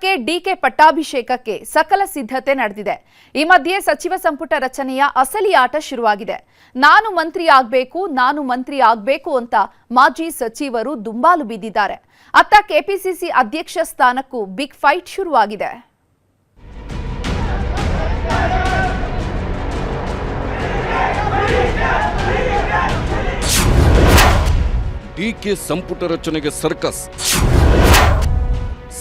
ಸದ್ಯಕ್ಕೆ ಡಿಕೆ ಪಟ್ಟಾಭಿಷೇಕಕ್ಕೆ ಸಕಲ ಸಿದ್ಧತೆ ನಡೆದಿದೆ. ಈ ಮಧ್ಯೆ ಸಚಿವ ಸಂಪುಟ ರಚನೆಯ ಅಸಲಿ ಆಟ ಶುರುವಾಗಿದೆ. ನಾನು ಮಂತ್ರಿ ಆಗಬೇಕು ಅಂತ ಮಾಜಿ ಸಚಿವರು ದುಂಬಾಲು ಬಿದ್ದಿದ್ದಾರೆ. ಅತ್ತ ಕೆಪಿಸಿಸಿ ಅಧ್ಯಕ್ಷ ಸ್ಥಾನಕ್ಕೂ ಬಿಗ್ ಫೈಟ್ ಶುರುವಾಗಿದೆ. ಡಿಕೆ ಸಂಪುಟ ರಚನೆಗೆ ಸರ್ಕಸ್,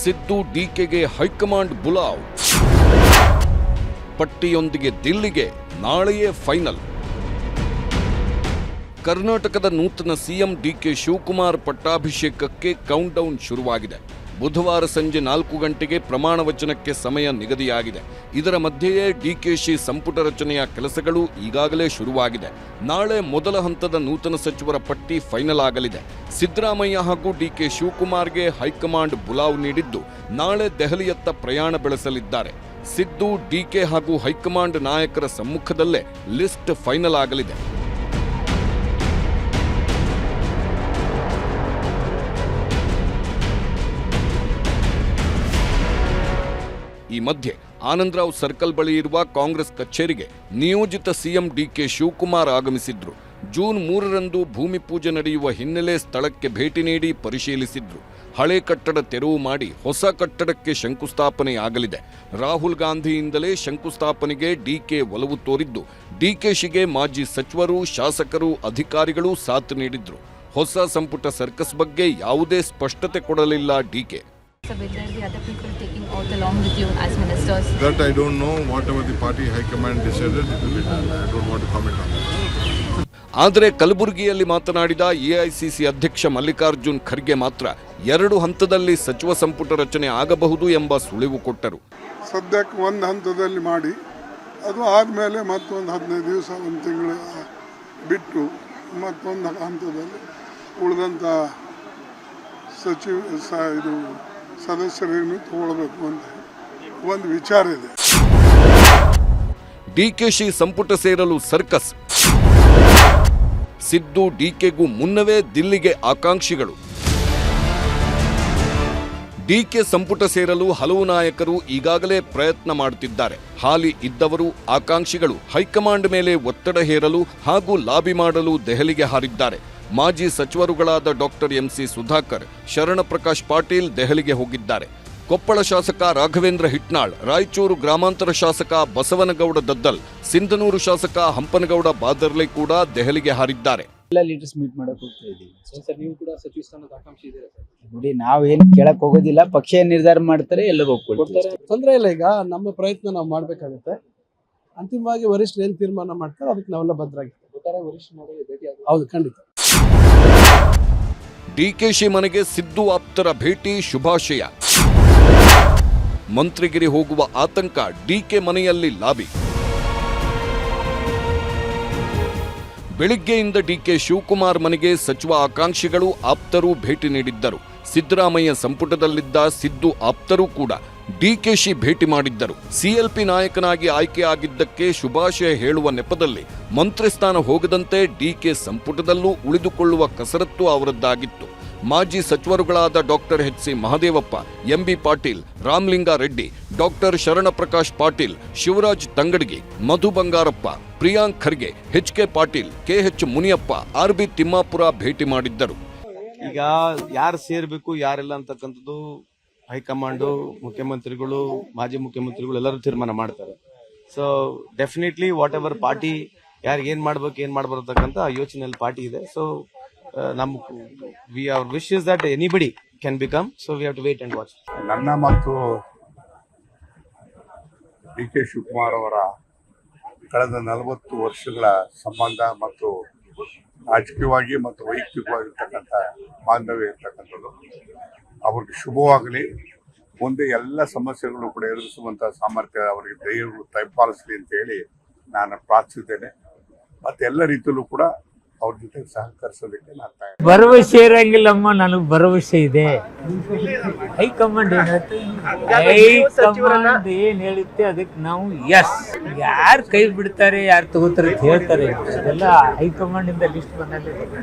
ಸಿದ್ದು ಡಿಕೆಗೆ ಹೈಕಮಾಂಡ್ ಬುಲಾವ್, ಪಟ್ಟಿಯೊಂದಿಗೆ ದಿಲ್ಲಿಗೆ ನಾಳೆಯೇ ಫೈನಲ್. ಕರ್ನಾಟಕದ ನೂತನ ಸಿಎಂ ಡಿಕೆ ಶಿವಕುಮಾರ್ ಪಟ್ಟಾಭಿಷೇಕಕ್ಕೆ ಕೌಂಟ್ ಡೌನ್ ಶುರುವಾಗಿದೆ. ಬುಧವಾರ ಸಂಜೆ 4 ಗಂಟೆಗೆ ಪ್ರಮಾಣ ವಚನಕ್ಕೆ ಸಮಯ ನಿಗದಿಯಾಗಿದೆ. ಇದರ ಮಧ್ಯೆಯೇ ಡಿಕೆಶಿ ಸಂಪುಟ ರಚನೆಯ ಕೆಲಸಗಳು ಈಗಾಗಲೇ ಶುರುವಾಗಿದೆ. ನಾಳೆ ಮೊದಲ ಹಂತದ ನೂತನ ಸಚಿವರ ಪಟ್ಟಿ ಫೈನಲ್ ಆಗಲಿದೆ. ಸಿದ್ದರಾಮಯ್ಯ ಹಾಗೂ ಡಿಕೆ ಶಿವಕುಮಾರ್ಗೆ ಹೈಕಮಾಂಡ್ ಬುಲಾವ್ ನೀಡಿದ್ದು ನಾಳೆ ದೆಹಲಿಯತ್ತ ಪ್ರಯಾಣ ಬೆಳೆಸಲಿದ್ದಾರೆ. ಸಿದ್ದು, ಡಿಕೆ ಹಾಗೂ ಹೈಕಮಾಂಡ್ ನಾಯಕರ ಸಮ್ಮುಖದಲ್ಲೇ ಲಿಸ್ಟ್ ಫೈನಲ್ ಆಗಲಿದೆ. ಈ ಮಧ್ಯೆ ಆನಂದರಾವ್ ಸರ್ಕಲ್ ಬಳಿ ಇರುವ ಕಾಂಗ್ರೆಸ್ ಕಚೇರಿಗೆ ನಿಯೋಜಿತ ಸಿಎಂ ಡಿಕೆ ಶಿವಕುಮಾರ್ ಆಗಮಿಸಿದ್ರು. ಜೂನ್ 3ರಂದು ಭೂಮಿ ಪೂಜೆ ನಡೆಯುವ ಹಿನ್ನೆಲೆ ಸ್ಥಳಕ್ಕೆ ಭೇಟಿ ನೀಡಿ ಪರಿಶೀಲಿಸಿದ್ರು. ಹಳೆ ಕಟ್ಟಡ ತೆರವು ಮಾಡಿ ಹೊಸ ಕಟ್ಟಡಕ್ಕೆ ಶಂಕುಸ್ಥಾಪನೆಯಾಗಲಿದೆ. ರಾಹುಲ್ ಗಾಂಧಿಯಿಂದಲೇ ಶಂಕುಸ್ಥಾಪನೆಗೆ ಡಿಕೆ ಒಲವು ತೋರಿದ್ದು, ಡಿಕೆಶಿಗೆ ಮಾಜಿ ಸಚಿವರು, ಶಾಸಕರು, ಅಧಿಕಾರಿಗಳು ಸಾಥ್ ನೀಡಿದ್ರು. ಹೊಸ ಸಂಪುಟ ಸರ್ಕಸ್ ಬಗ್ಗೆ ಯಾವುದೇ ಸ್ಪಷ್ಟತೆ ಕೊಡಲಿಲ್ಲ DK. So will there be other people taking out along with you as ministers? That I don't know. Whatever the party high command decided, it will be done. I don't want to comment on that. ಆದರೆ ಕಲಬುರಗಿಯಲ್ಲಿ ಮಾತನಾಡಿದ AICC ಅಧ್ಯಕ್ಷ ಮಲ್ಲಿಕಾರ್ಜುನ್ ಖರ್ಗೆ ಮಾತ್ರ 2 ಹಂತದಲ್ಲಿ ಸಚಿವ ಸಂಪುಟ ರಚನೆ ಆಗಬಹುದು ಎಂಬ ಸುಳಿವು ಕೊಟ್ಟರು. ಸದ್ಯಕ್ಕೆ ಒಂದು ಹಂತದಲ್ಲಿ ಮಾಡಿ ಅದು ಆದಮೇಲೆ ಮತ್ತೊಂದು 15 ದಿವಸ, 1 ತಿಂಗಳು ಬಿಟ್ಟು ಮತ್ತೊಂದು ಹಂತದಲ್ಲಿ ಉಳಿದಂಥ ಸದಸ್ಯರನ್ನು ತಗೊಳ್ಬೇಕು ಅಂತ ಒಂದು ವಿಚಾರ ಇದೆ. ಡಿಕೆಶಿ ಸಂಪುಟ ಸೇರಲು ಸರ್ಕಸ್, ಸಿದ್ದು ಡಿಕೆಗೂ ಮುನ್ನವೇ ದಿಲ್ಲಿಗೆ ಆಕಾಂಕ್ಷಿಗಳು. ಡಿಕೆ ಸಂಪುಟ ಸೇರಲು ಹಲವು ನಾಯಕರು ಈಗಾಗಲೇ ಪ್ರಯತ್ನ ಮಾಡುತ್ತಿದ್ದಾರೆ. ಹಾಲಿ ಇದ್ದವರು, ಆಕಾಂಕ್ಷಿಗಳು ಹೈಕಮಾಂಡ್ ಮೇಲೆ ಒತ್ತಡ ಹೇರಲು ಹಾಗೂ ಲಾಬಿ ಮಾಡಲು ದೆಹಲಿಗೆ ಹಾರಿದ್ದಾರೆ. ಮಾಜಿ ಸಚಿವರುಗಳಾದ ಡಾಕ್ಟರ್ ಎಂಸಿ ಸುಧಾಕರ್, ಶರಣಪ್ರಕಾಶ್ ಪಾಟೀಲ್ ದೆಹಲಿಗೆ ಹೋಗಿದ್ದಾರೆ. ಕೊಪ್ಪಳ ಶಾಸಕ ರಾಘವೇಂದ್ರ ಹಿಟ್ನಾಳ್, ರಾಯಚೂರು ಗ್ರಾಮಾಂತರ ಶಾಸಕ ಬಸವನಗೌಡ ದದ್ದಲ್, ಸಿಂಧನೂರು ಶಾಸಕ ಹಂಪನಗೌಡ ಬಾದರ್ಲಿ ಕೂಡ ದೆಹಲಿಗೆ ಹಾರಿದ್ದಾರೆ. ಎಲ್ಲ ಲೀಡರ್ಸ್ ಮೀಟ್ ಮಾಡಕ್ಕೆ ಹೋಗ್ತಾ ಇದ್ದೀವಿ ಸರ್. ನೀವು ಕೂಡ ಸಚಿವ ಸ್ಥಾನದ ಆಕಾಂಕ್ಷಿ ಇದ್ದೀರಾ ಸರ್? ನೋಡಿ, ನಾವೇನು ಕೇಳಕ್ ಹೋಗೋದಿಲ್ಲ. ಪಕ್ಷ ನಿರ್ಧಾರ ಮಾಡ್ತಾರೆ, ಎಲ್ಲರೂ ಒಪ್ಕೊಳ್ತಾರೆ. ತೊಂದರೆ ಇಲ್ಲ. ಈಗ ನಮ್ಮ ಪ್ರಯತ್ನ ನಾವು ಮಾಡಬೇಕಾಗುತ್ತೆ. ಅಂತಿಮವಾಗಿ ವರಿಷ್ಠರು ಏನು ತೀರ್ಮಾನ ಮಾಡ್ತಾರೆ ಅದಕ್ಕೆ ನಾವೆಲ್ಲ ಬದ್ಧರಾಗಿರ್ತೀವಿ. ಹೌದು, ಖಂಡಿತ. ಡಿಕೆಶಿ ಮನೆಗೆ ಸಿದ್ದು ಆಪ್ತರ ಭೇಟಿ, ಶುಭಾಶಯ. ಮಂತ್ರಿಗಿರಿ ಹೋಗುವ ಆತಂಕ, ಡಿಕೆ ಮನೆಯಲ್ಲಿ ಲಾಬಿ. ಬೆಳಿಗ್ಗೆಯಿಂದ ಡಿಕೆ ಶಿವಕುಮಾರ್ ಮನೆಗೆ ಸಚಿವ ಆಕಾಂಕ್ಷಿಗಳು, ಆಪ್ತರು ಭೇಟಿ ನೀಡಿದ್ದರು. ಸಿದ್ದರಾಮಯ್ಯ ಸಂಪುಟದಲ್ಲಿದ್ದ ಸಿದ್ದು ಆಪ್ತರು ಕೂಡ ಡಿಕೆಶಿ ಭೇಟಿ ಮಾಡಿದ್ದರು. ಸಿಎಲ್ಪಿ ನಾಯಕನಾಗಿ ಆಯ್ಕೆ ಆಗಿದ್ದಕ್ಕೆ ಶುಭಾಶಯ ಹೇಳುವ ನೆಪದಲ್ಲಿ ಮಂತ್ರಿ ಸ್ಥಾನ ಹೋಗದಂತೆ ಡಿಕೆ ಸಂಪುಟದಲ್ಲೂ ಉಳಿದುಕೊಳ್ಳುವ ಕಸರತ್ತು ಅವರದ್ದಾಗಿತ್ತು. ಮಾಜಿ ಸಚಿವರುಗಳಾದ doctor H C. Mahadevappa, M B. Patil, Ramalinga Reddy, doctor Sharanprakash Patil, Shivaraj Tangadagi, Madhu Bangarappa, Priyank Kharge, H K. Patil, K H. Muniyappa, R B. Timmapur ಭೇಟಿ ಮಾಡಿದ್ದರು. ಈಗ ಯಾರು ಸೇರ್ಬೇಕು ಯಾರೆಲ್ಲ ಅಂತಕ್ಕಂಥದ್ದು ಹೈಕಮಾಂಡು, ಮುಖ್ಯಮಂತ್ರಿಗಳು, ಮಾಜಿ ಮುಖ್ಯಮಂತ್ರಿಗಳು ಎಲ್ಲರೂ ತೀರ್ಮಾನ ಮಾಡ್ತಾರೆ. So definitely what ever party ಯಾರಿಗೆ ಏನ್ ಮಾಡ್ಬಾರತಕ್ಕಂಥ ಯೋಚನೆಯಲ್ಲಿ ಪಾರ್ಟಿ ಇದೆ. So our wish is that anybody can become, so we have to wait and watch. ನನ್ನ ಮತ್ತು ಡಿಕೆ ಶಿವಕುಮಾರ್ ಅವರ ಕಳೆದ 40 ವರ್ಷಗಳ ಸಂಬಂಧ ಮತ್ತು ರಾಜಕೀಯವಾಗಿ ಮತ್ತು ವೈಯಕ್ತಿಕವಾಗಿರ್ತಕ್ಕಂಥ ಬಾಂಧವ್ಯ ಇರ್ತಕ್ಕಂಥದ್ದು ಅವ್ರಿಗೆ ಶುಭವಾಗಲಿ. ಮುಂದೆ ಎಲ್ಲ ಸಮಸ್ಯೆಗಳು ಕೂಡ ಎದುರಿಸುವಂಥ ಸಾಮರ್ಥ್ಯ ಅವರಿಗೆ ದೈವರು ತೈಪಾಲಿಸಲಿ ಅಂತ ಹೇಳಿ ನಾನು ಪ್ರಾರ್ಥಿಸಿದ್ದೇನೆ. ಮತ್ತು ಎಲ್ಲ ರೀತಿಯಲ್ಲೂ ಕೂಡ ಅವ್ರ ಜೊತೆ ಸಹಕರಿಸೋದಕ್ಕೆ ನಾನು ತಯಾರಿ. ಭರವಸೆ ಇರಂಗಿಲ್ಲಮ್ಮ, ನನಗೆ ಭರವಸೆ ಇದೆ. ಹೈಕಮಾಂಡ್ ಹೈಕಮಾಂಡ್ ಏನ್ ಹೇಳುತ್ತೆ ಅದಕ್ಕೆ ನಾವು ಎಸ್. ಯಾರು ಕೈ ಬಿಡ್ತಾರೆ ಯಾರು ತಗೋತಾರೆ ಅಂತ ಹೇಳ್ತಾರೆ, ಅದೆಲ್ಲ ಹೈಕಮಾಂಡ್ ಇಂದ ಲಿಸ್ಟ್ ಬಂದಲ್ಲಿ.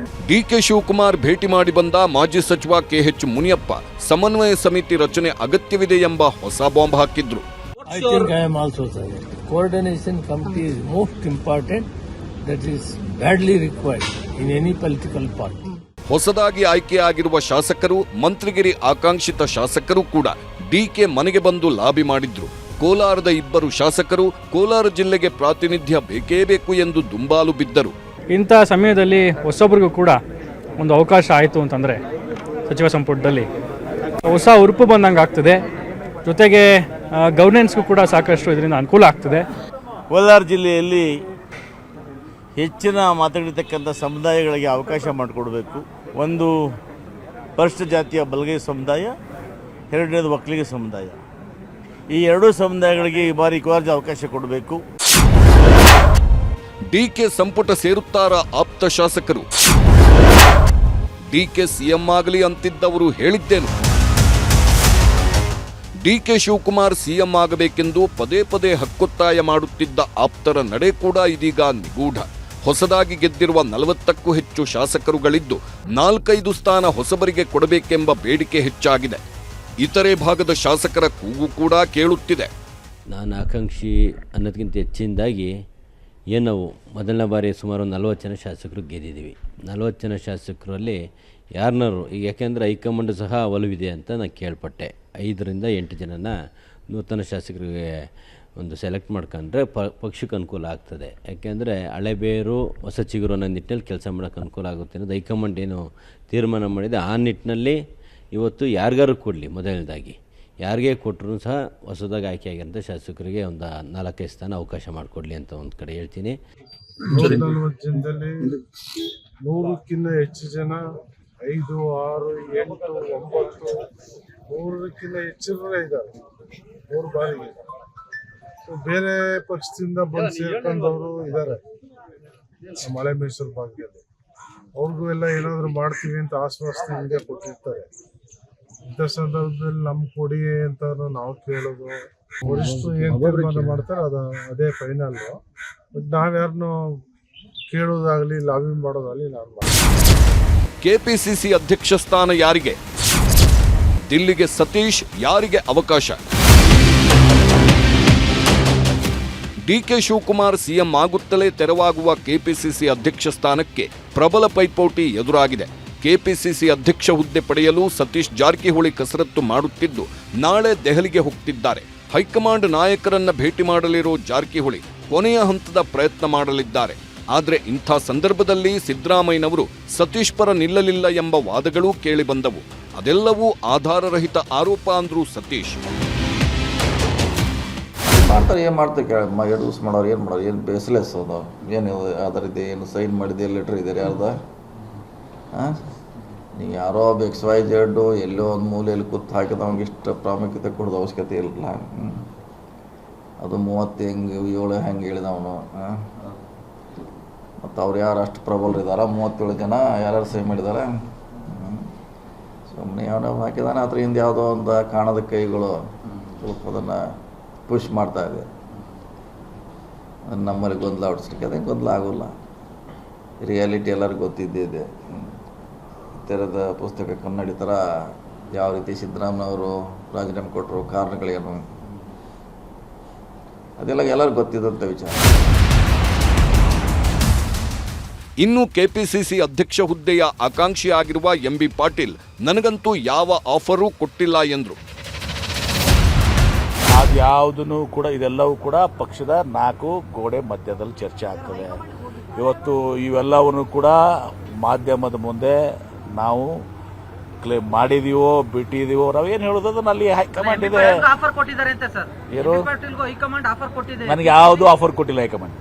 ಡಿಕೆ ಶಿವಕುಮಾರ್ ಭೇಟಿ ಮಾಡಿ ಬಂದ ಮಾಜಿ ಸಚಿವ ಕೆಎಚ್ ಮುನಿಯಪ್ಪ ಸಮನ್ವಯ ಸಮಿತಿ ರಚನೆ ಅಗತ್ಯವಿದೆ ಎಂಬ ಹೊಸ ಬಾಂಬ್ ಹಾಕಿದ್ರು. I think I am also saying coordination committee is most important. That is badly required in any political party. ಹೊಸದಾಗಿ ಆಯ್ಕೆಯಾಗಿರುವ ಶಾಸಕರು, ಮಂತ್ರಿಗಿರಿ ಆಕಾಂಕ್ಷಿತ ಶಾಸಕರು ಕೂಡ ಡಿಕೆ ಮನೆಗೆ ಬಂದು ಲಾಬಿ ಮಾಡಿದ್ರು. ಕೋಲಾರದ ಇಬ್ಬರು ಶಾಸಕರು ಕೋಲಾರ ಜಿಲ್ಲೆಗೆ ಪ್ರಾತಿನಿಧ್ಯ ಬೇಕೇ ಬೇಕು ಎಂದು ದುಂಬಾಲು ಬಿದ್ದರು. ಇಂಥ ಸಮಯದಲ್ಲಿ ಹೊಸೊಬ್ಬರಿಗೂ ಕೂಡ ಒಂದು ಅವಕಾಶ ಆಯಿತು ಅಂತಂದರೆ ಸಚಿವ ಸಂಪುಟದಲ್ಲಿ ಹೊಸ ಉರುಪು ಬಂದಂಗೆ ಆಗ್ತದೆ. ಜೊತೆಗೆ ಗವರ್ನೆನ್ಸ್ಗೂ ಕೂಡ ಸಾಕಷ್ಟು ಇದರಿಂದ ಅನುಕೂಲ ಆಗ್ತದೆ. ಕೋಲಾರ ಜಿಲ್ಲೆಯಲ್ಲಿ ಹೆಚ್ಚಿನ ಮಾತನಾಡಿರ್ತಕ್ಕಂಥ ಸಮುದಾಯಗಳಿಗೆ ಅವಕಾಶ ಮಾಡಿಕೊಡಬೇಕು. ಒಂದು ಪರಿಶಿಷ್ಟ ಜಾತಿಯ ಬಲಗೈ ಸಮುದಾಯ, ಎರಡನೇದು ಒಕ್ಕಲಿಗ ಸಮುದಾಯ. ಈ ಎರಡೂ ಸಮುದಾಯಗಳಿಗೆ ಈ ಬಾರಿ ಕೋಲಾರ ಅವಕಾಶ ಕೊಡಬೇಕು. ಡಿಕೆ ಸಂಪುಟ ಸೇರುತ್ತಾರ ಆಪ್ತ ಶಾಸಕರು? ಡಿಕೆ ಸಿಎಂ ಆಗಲಿ ಅಂತಿದ್ದವರು ಹೇಳಿದ್ದೇನು? ಡಿಕೆ ಶಿವಕುಮಾರ್ ಸಿಎಂ ಆಗಬೇಕೆಂದು ಪದೇ ಪದೇ ಹಕ್ಕೊತ್ತಾಯ ಮಾಡುತ್ತಿದ್ದ ಆಪ್ತರ ನಡೆ ಕೂಡ ಇದೀಗ ನಿಗೂಢ. ಹೊಸದಾಗಿ ಗೆದ್ದಿರುವ 40ಕ್ಕೂ ಹೆಚ್ಚು ಶಾಸಕರುಗಳಿದ್ದು 4-5 ಸ್ಥಾನ ಹೊಸಬರಿಗೆ ಕೊಡಬೇಕೆಂಬ ಬೇಡಿಕೆ ಹೆಚ್ಚಾಗಿದೆ. ಇತರೆ ಭಾಗದ ಶಾಸಕರ ಕೂಗು ಕೂಡ ಕೇಳುತ್ತಿದೆ. ನಾನು ಆಕಾಂಕ್ಷಿ ಅನ್ನೋದಕ್ಕಿಂತ ಹೆಚ್ಚಿನದಾಗಿ ನಾವು ಮೊದಲನೇ ಬಾರಿ ಸುಮಾರು 40 ಜನ ಶಾಸಕರು ಗೆದ್ದಿದ್ದೀವಿ. 40 ಜನ ಶಾಸಕರಲ್ಲಿ ಯಾರನ್ನಾರು ಈಗ, ಯಾಕೆಂದರೆ ಹೈಕಮಾಂಡ್ ಸಹ ಒಲವಿದೆ ಅಂತ ನಾನು ಕೇಳ್ಪಟ್ಟೆ. 5ರಿಂದ 8 ಜನನ ನೂತನ ಶಾಸಕರಿಗೆ ಒಂದು ಸೆಲೆಕ್ಟ್ ಮಾಡ್ಕೊಂಡ್ರೆ ಪಕ್ಷಕ್ಕೆ ಅನುಕೂಲ ಆಗ್ತದೆ. ಯಾಕೆಂದರೆ ಹಳೆಬೇರು ಹೊಸ ಚಿಗುರು ಅನ್ನೋ ನಿಟ್ಟಿನಲ್ಲಿ ಕೆಲಸ ಮಾಡೋಕ್ಕೆ ಅನುಕೂಲ ಆಗುತ್ತೆ ಅನ್ನೋದು ಹೈಕಮಾಂಡ್ ಏನು ತೀರ್ಮಾನ ಮಾಡಿದೆ. ಆ ನಿಟ್ಟಿನಲ್ಲಿ ಇವತ್ತು ಯಾರಿಗಾರು ಕೊಡಲಿ, ಮೊದಲನೇದಾಗಿ ಯಾರಿಗೇ ಕೊಟ್ಟರು ಸಹ ಹೊಸದಾಗಿ ಆಯ್ಕೆಯಾಗಿರೋಂಥ ಶಾಸಕರಿಗೆ ಒಂದು 4-5 ಸ್ಥಾನ ಅವಕಾಶ ಮಾಡಿಕೊಡ್ಲಿ ಅಂತ ಒಂದು ಕಡೆ ಹೇಳ್ತೀನಿ. 140 ಜನದಲ್ಲಿ 100ಕ್ಕಿಂತ ಹೆಚ್ಚು ಜನ 5, 6, 8, 9 100ಕ್ಕಿಂತ ಹೆಚ್ಚಿನವರೇ ಇದ್ದಾರೆ 3 ಬಾರಿಗೆ. ಸೊ ಬೇರೆ ಪಕ್ಷದಿಂದ ಬಂದು ಸೇರ್ಕೊಂಡವರು ಇದ್ದಾರೆ ಮಳೆ ಮೈಸೂರು ಭಾಗದಲ್ಲಿ. ಅವ್ರಿಗೂ ಎಲ್ಲ ಏನಾದರೂ ಮಾಡ್ತೀವಿ ಅಂತ ಆಶ್ವಾಸನೆ ಹಿಂಗೆ ಕೊಟ್ಟಿರ್ತಾರೆ. ಇಂಥ ಸಂದರ್ಭದಲ್ಲಿ ನಮ್ ಕೊಡಿ ಅಂತ ನಾವು ಕೇಳೋದು, ವರಿಷ್ಠರು ಏನ್ ತೀರ್ಮಾನ ಮಾಡ್ತಾರೆ ಅದೇ ಫೈನಲ್. ಬಟ್ ನಾವ್ಯಾರನ್ನು ಕೇಳೋದಾಗ್ಲಿ ಲಾಬಿ ಮಾಡೋದಾಗ್ಲಿ ನಾನು ಮಾಡ್ತೀನಿ. ಕೆಪಿಸಿಸಿ ಅಧ್ಯಕ್ಷ ಸ್ಥಾನ ಯಾರಿಗೆ? ದಿಲ್ಲಿಗೆ ಸತೀಶ್, ಯಾರಿಗೆ ಅವಕಾಶ? ಡಿಕೆ ಶಿವಕುಮಾರ್ ಸಿಎಂ ಆಗುತ್ತಲೇ ತೆರವಾಗುವ ಕೆಪಿಸಿಸಿ ಅಧ್ಯಕ್ಷ ಸ್ಥಾನಕ್ಕೆ ಪ್ರಬಲ ಪೈಪೋಟಿ ಎದುರಾಗಿದೆ. ಕೆಪಿಸಿಸಿ ಅಧ್ಯಕ್ಷ ಹುದ್ದೆ ಪಡೆಯಲು ಸತೀಶ್ ಜಾರಕಿಹೊಳಿ ಕಸರತ್ತು ಮಾಡುತ್ತಿದ್ದು ನಾಳೆ ದೆಹಲಿಗೆ ಹೋಗ್ತಿದ್ದಾರೆ. ಹೈಕಮಾಂಡ್ ನಾಯಕರನ್ನ ಭೇಟಿ ಮಾಡಲಿರೋ ಜಾರಕಿಹೊಳಿ ಕೊನೆಯ ಹಂತದ ಪ್ರಯತ್ನ ಮಾಡಲಿದ್ದಾರೆ. ಆದರೆ ಇಂಥ ಸಂದರ್ಭದಲ್ಲಿ ಸಿದ್ದರಾಮಯ್ಯನವರು ಸತೀಶ್ ಪರ ನಿಲ್ಲಲಿಲ್ಲ ಎಂಬ ವಾದಗಳೂ ಕೇಳಿಬಂದವು. ಅದೆಲ್ಲವೂ ಆಧಾರರಹಿತ ಆರೋಪ ಅಂದ್ರು ಸತೀಶ್. ಮಾಡ್ತಾರೆ, ಏನು ಮಾಡ್ತಾರೆ ಕೇಳ 2 ದಿವಸ ಮಾಡೋರು ಏನು ಮಾಡೋರು, ಏನು ಬೇಸ್ಲೆಸ್ ಅದು, ಏನು ಅದರಿದೆ, ಏನು ಸೈನ್ ಮಾಡಿದೆ, ಲೆಟ್ರ್ ಇದೆ ಯಾರ್ದ? ನೀವು ಯಾರೋ XYZ ಎಲ್ಲೋ ಒಂದು ಮೂಲೆಯಲ್ಲಿ ಕೂತು ಹಾಕಿದ ಅವ್ನಿಗೆ ಇಷ್ಟು ಪ್ರಾಮುಖ್ಯತೆ ಕೊಡೋದು ಅವಶ್ಯಕತೆ ಇಲ್ಲ. ಅದು 30 ಹೆಂಗೆ 7 ಹೆಂಗೆ ಹೇಳಿದವನು. ಮತ್ತು ಅವ್ರು ಯಾರು ಅಷ್ಟು ಪ್ರಬಲರಿದ್ದಾರೆ? 37 ಜನ ಯಾರ್ಯಾರು ಸಹಿ ಮಾಡಿದ್ದಾರೆ. ಸುಮ್ಮನೆ ಯಾವ ಹಾಕಿದಾನೆ, ಅದ್ರ ಹಿಂದೆ ಯಾವುದೋ ಒಂದು ಕಾಣದ ಕೈಗಳು ಸ್ವಲ್ಪ ಅದನ್ನು ಪುಷ್ ಮಾಡ್ತಾ ಇದೆ. ನಮ್ಮಲ್ಲಿ ಗೊಂದಲ ಹೊಡಿಸ್ಲಿಕ್ಕೆ ಅದೇ ಗೊಂದಲ ಆಗೋಲ್ಲ. ರಿಯಾಲಿಟಿ ಎಲ್ಲರಿಗೂ ಗೊತ್ತಿದ್ದಿದೆ. ತೆರೆದ ಪುಸ್ತಕ ಕನ್ನಡಿ ಥರ ಯಾವ ರೀತಿ ಸಿದ್ದರಾಮಯ್ಯವರು ರಾಜೀನಾಮೆ ಕೊಟ್ಟರು, ಕಾರಣಗಳೇನು, ಅದೆಲ್ಲ ಎಲ್ಲರಿಗೂ ಗೊತ್ತಿದ್ದಂಥ ವಿಚಾರ. ಇನ್ನು ಕೆಪಿಸಿಸಿ ಅಧ್ಯಕ್ಷ ಹುದ್ದೆಯ ಆಕಾಂಕ್ಷಿಯಾಗಿರುವ MB ಪಾಟೀಲ್ ನನಗಂತೂ ಯಾವ ಆಫರೂ ಕೊಟ್ಟಿಲ್ಲ ಎಂದರು. ಅದ್ಯಾವುದೂ ಕೂಡ ಇದೆಲ್ಲವೂ ಕೂಡ ಪಕ್ಷದ 4 ಗೋಡೆ ಮಧ್ಯದಲ್ಲಿ ಚರ್ಚೆ ಆಗ್ತದೆ. ಇವತ್ತು ಇವೆಲ್ಲವನ್ನು ಕೂಡ ಮಾಧ್ಯಮದ ಮುಂದೆ ನಾವು ಕ್ಲೇಮ್ ಮಾಡಿದೀವೋ ಬಿಟ್ಟಿದೀವೋ ನಾವೇನು ಹೇಳೋದು, ಅಲ್ಲಿ ಹೈಕಮಾಂಡ್ ಇದೆ. ನನಗೆ ಯಾವುದು ಆಫರ್ ಕೊಟ್ಟಿಲ್ಲ ಹೈಕಮಾಂಡ್.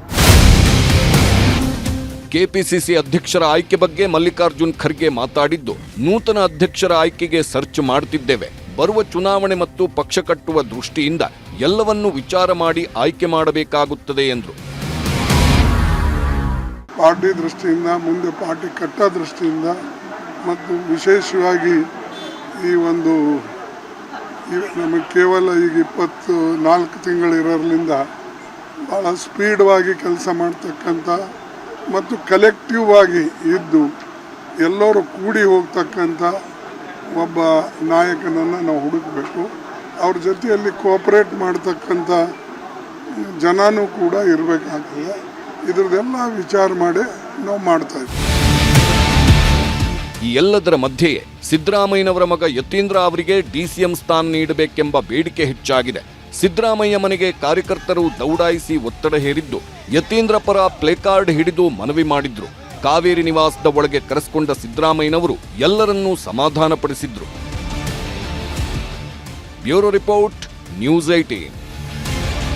ಕೆಪಿಸಿಸಿ ಅಧ್ಯಕ್ಷರ ಆಯ್ಕೆ ಬಗ್ಗೆ ಮಲ್ಲಿಕಾರ್ಜುನ್ ಖರ್ಗೆ ಮಾತಾಡಿದ್ದು, ನೂತನ ಅಧ್ಯಕ್ಷರ ಆಯ್ಕೆಗೆ ಸರ್ಚ್ ಮಾಡುತ್ತಿದ್ದೇವೆ. ಬರುವ ಚುನಾವಣೆ ಮತ್ತು ಪಕ್ಷ ಕಟ್ಟುವ ದೃಷ್ಟಿಯಿಂದ ಎಲ್ಲವನ್ನೂ ವಿಚಾರ ಮಾಡಿ ಆಯ್ಕೆ ಮಾಡಬೇಕಾಗುತ್ತದೆ ಎಂದರು. ಪಾರ್ಟಿ ದೃಷ್ಟಿಯಿಂದ, ಮುಂದೆ ಪಾರ್ಟಿ ಕಟ್ಟೋ ದೃಷ್ಟಿಯಿಂದ ಮತ್ತು ವಿಶೇಷವಾಗಿ ಈ ಒಂದು ನಮಗೆ ಕೇವಲ ಈಗ 24 ತಿಂಗಳಿರೋದ್ರಿಂದ ಭಾಳ ಸ್ಪೀಡ್ವಾಗಿ ಕೆಲಸ ಮಾಡ್ತಕ್ಕಂಥ ಮತ್ತು ಕಲೆಕ್ಟಿವ್ ಆಗಿ ಇದ್ದು ಎಲ್ಲರೂ ಕೂಡಿ ಹೋಗ್ತಕ್ಕಂಥ ಒಬ್ಬ ನಾಯಕನನ್ನು ನಾವು ಹುಡುಕಬೇಕು. ಅವ್ರ ಜೊತೆಯಲ್ಲಿ ಕೋಆಪರೇಟ್ ಮಾಡ್ತಕ್ಕಂಥ ಜನನೂ ಕೂಡ ಇರಬೇಕಾಗ್ತದೆ. ಇದ್ರದ್ದೆಲ್ಲ ವಿಚಾರ ಮಾಡಿ ನಾವು ಮಾಡ್ತಾ ಇದ್ದೀವಿ. ಈ ಎಲ್ಲದರ ಮಧ್ಯೆಯೇ ಸಿದ್ದರಾಮಯ್ಯನವರ ಮಗ ಯತೀಂದ್ರ ಅವರಿಗೆ ಡಿಸಿಎಂ ಸ್ಥಾನ ನೀಡಬೇಕೆಂಬ ಬೇಡಿಕೆ ಹೆಚ್ಚಾಗಿದೆ. ಸಿದ್ದರಾಮಯ್ಯ ಮನೆಗೆ ಕಾರ್ಯಕರ್ತರು ದೌಡಾಯಿಸಿ ಒತ್ತಡ ಹೇರಿದ್ದು, ಯತೀಂದ್ರ ಪರ ಪ್ಲೇಕಾರ್ಡ್ ಹಿಡಿದು ಮನವಿ ಮಾಡಿದ್ರು. ಕಾವೇರಿ ನಿವಾಸದ ಒಳಗೆ ಕರೆಸಿಕೊಂಡ ಸಿದ್ದರಾಮಯ್ಯನವರು ಎಲ್ಲರನ್ನೂ ಸಮಾಧಾನಪಡಿಸಿದ್ರು. Bureau report, news 18.